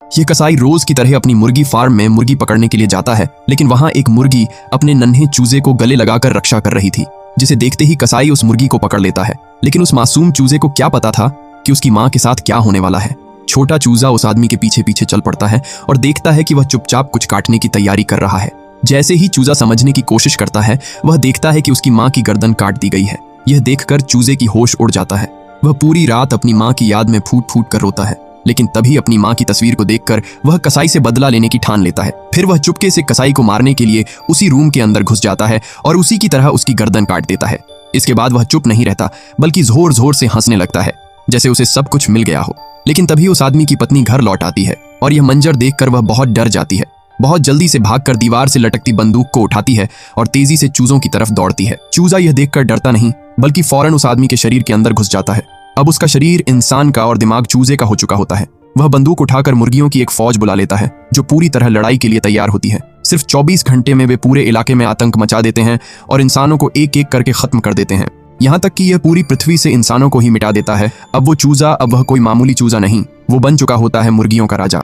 ये कसाई रोज की तरह अपनी मुर्गी फार्म में मुर्गी पकड़ने के लिए जाता है, लेकिन वहां एक मुर्गी अपने नन्हे चूजे को गले लगाकर रक्षा कर रही थी, जिसे देखते ही कसाई उस मुर्गी को पकड़ लेता है। लेकिन उस मासूम चूजे को क्या पता था कि उसकी माँ के साथ क्या होने वाला है। छोटा चूजा उस आदमी के पीछे पीछे चल पड़ता है और देखता है कि वह चुपचाप कुछ काटने की तैयारी कर रहा है। जैसे ही चूजा समझने की कोशिश करता है, वह देखता है कि उसकी माँ की गर्दन काट दी गई है। यह देखकर चूजे की होश उड़ जाता है। वह पूरी रात अपनी माँ की याद में फूट फूट कर रोता है, लेकिन तभी अपनी माँ की तस्वीर को देखकर वह कसाई से बदला लेने की ठान लेता है। फिर वह चुपके से कसाई को मारने के लिए उसी रूम के अंदर घुस जाता है और उसी की तरह उसकी गर्दन काट देता है। इसके बाद वह चुप नहीं रहता, बल्कि जोर जोर से हंसने लगता है, जैसे उसे सब कुछ मिल गया हो। लेकिन तभी उस आदमी की पत्नी घर लौट आती है और यह मंजर देखकर वह बहुत डर जाती है। बहुत जल्दी से भागकर दीवार से लटकती बंदूक को उठाती है और तेजी से चूजों की तरफ दौड़ती है। चूजा यह देखकर डरता नहीं, बल्कि फौरन उस आदमी के शरीर के अंदर घुस जाता है। अब उसका शरीर इंसान का और दिमाग चूजे का हो चुका होता है। वह बंदूक उठाकर मुर्गियों की एक फौज बुला लेता है, जो पूरी तरह लड़ाई के लिए तैयार होती है। सिर्फ 24 घंटे में वे पूरे इलाके में आतंक मचा देते हैं और इंसानों को एक एक करके खत्म कर देते हैं, यहाँ तक कि यह पूरी पृथ्वी से इंसानों को ही मिटा देता है। अब वो चूजा, अब वह कोई मामूली चूजा नहीं, वो बन चुका होता है मुर्गियों का राजा।